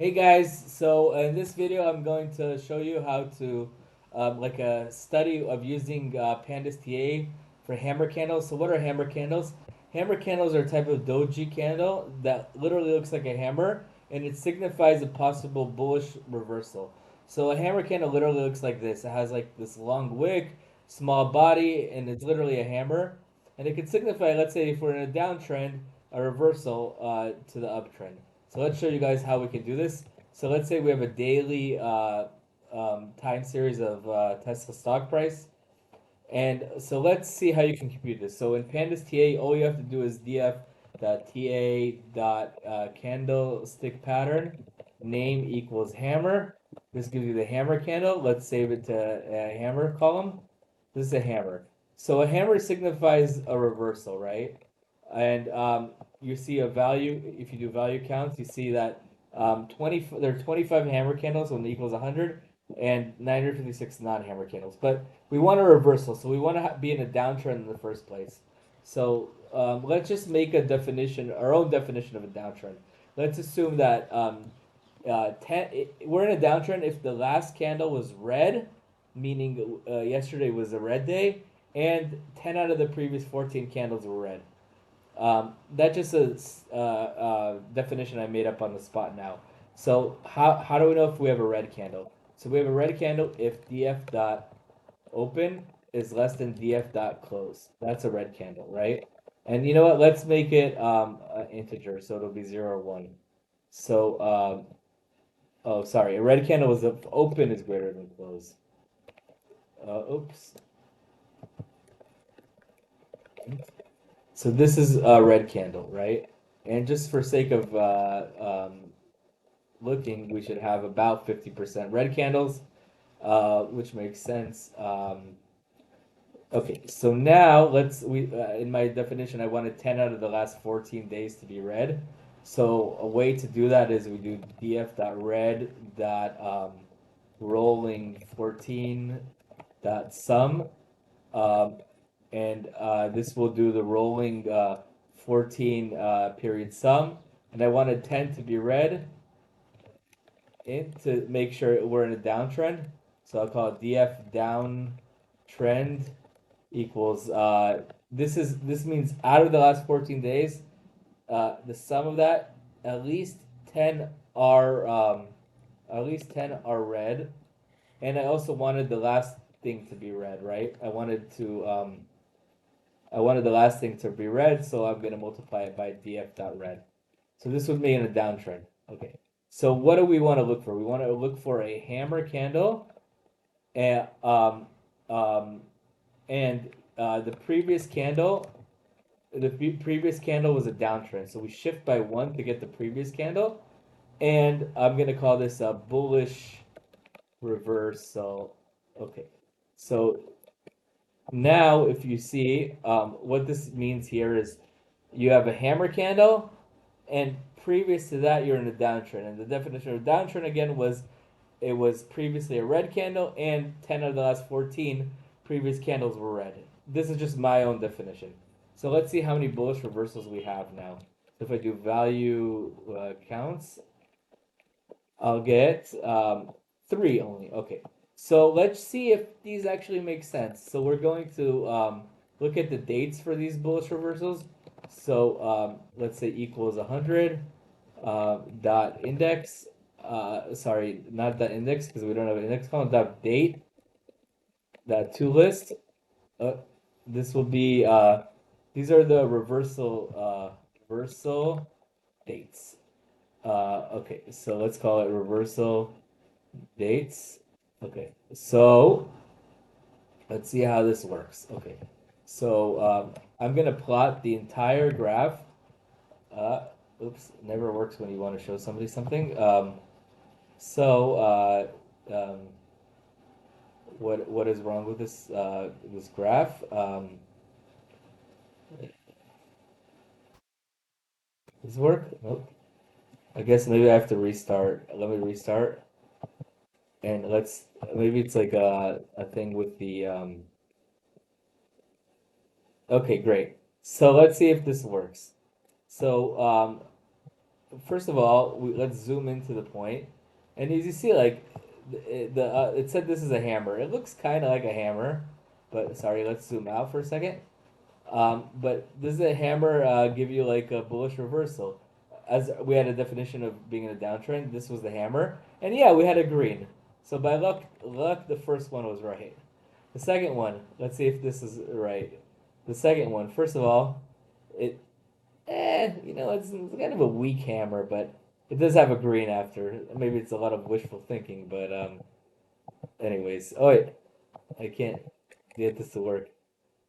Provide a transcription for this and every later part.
Hey guys, so in this video I'm going to show you how to like a study of using Pandas TA for hammer candles. So what are hammer candles? Hammer candles are a type of doji candle that literally looks like a hammer and it signifies a possible bullish reversal. So a hammer candle literally looks like this. It has like this long wick, small body, and it's literally a hammer. And it can signify, let's say if we're in a downtrend, a reversal to the uptrend. So let's show you guys how we can do this. So let's say we have a daily time series of Tesla stock price. And so let's see how you can compute this. So in Pandas TA, all you have to do is df.ta.candlestick pattern name equals hammer. This gives you the hammer candle. Let's save it to a hammer column. This is a hammer. So a hammer signifies a reversal, right? And you see a value, if you do value counts, you see that there are 25 hammer candles when it equals 100 and 956 non-hammer candles. But we want a reversal, so we want to be in a downtrend in the first place. So let's just make a definition, our own definition of a downtrend. Let's assume that we're in a downtrend if the last candle was red, meaning yesterday was a red day, and 10 out of the previous 14 candles were red. That's just a definition I made up on the spot now. So how do we know if we have a red candle? So we have a red candle if df dot open is less than df dot close. That's a red candle, right? And you know what? Let's make it an integer, so it'll be 0 or 1. So oh sorry, a red candle is if open is greater than close. Oops. So this is a red candle, right? And just for sake of looking, we should have about 50% red candles, which makes sense. Okay, so now in my definition, I wanted 10 out of the last 14 days to be red. So a way to do that is we do df.red rolling 14 sum. And this will do the rolling 14 period sum. And I wanted 10 to be red to make sure we're in a downtrend. So I'll call it df downtrend equals this means out of the last 14 days, the sum of that, at least 10 are red. And I also wanted the last thing to be red, right? I wanted the last thing to be red, so I'm going to multiply it by df.red. So this would be in a downtrend. Okay. So what do we want to look for? We want to look for a hammer candle, and the previous candle was a downtrend. So we shift by 1 to get the previous candle, and I'm going to call this a bullish reversal. Okay. So now, if you see, what this means here is you have a hammer candle, and previous to that, you're in a downtrend. And the definition of downtrend again was it was previously a red candle, and 10 of the last 14 previous candles were red. This is just my own definition. So let's see how many bullish reversals we have now. So if I do value counts, I'll get 3 only. Okay. So let's see if these actually make sense. So we're going to look at the dates for these bullish reversals. So let's say equals 100 dot index. Sorry, not dot index because we don't have an index column. Dot date. Dot to list. This will be these are the reversal dates. Okay, so let's call it reversal dates. Okay, so let's see how this works. Okay, so I'm gonna plot the entire graph. Oops, never works when you want to show somebody something. What is wrong with this graph? Does this work? Nope. I guess maybe I have to restart. Let me restart. And maybe it's like a thing with the okay, great. So let's see if this works. So first of all, let's zoom into the point, and as you see, like it said this is a hammer. It looks kind of like a hammer, but sorry, let's zoom out for a second. But does the hammer give you like a bullish reversal? As we had a definition of being in a downtrend, this was the hammer, and yeah, we had a green. So by luck, the first one was right. The second one, let's see if this is right. The second one, first of all, it it's kind of a weak hammer, but it does have a green after. Maybe it's a lot of wishful thinking, but anyways. Oh wait, I can't get this to work.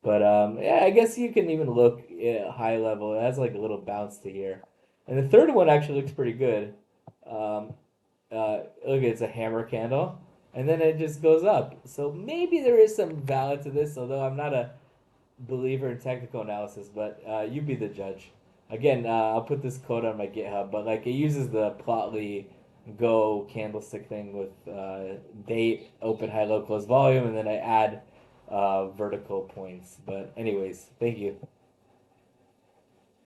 But yeah, I guess you can even look high level. It has like a little bounce to here, and the third one actually looks pretty good. Um, Look, it's a hammer candle, and then it just goes up. So maybe there is some valid to this, although I'm not a believer in technical analysis, but you be the judge. Again, I'll put this code on my GitHub, but like it uses the Plotly Go candlestick thing with date, open, high, low, close volume, and then I add vertical points. But anyways, thank you.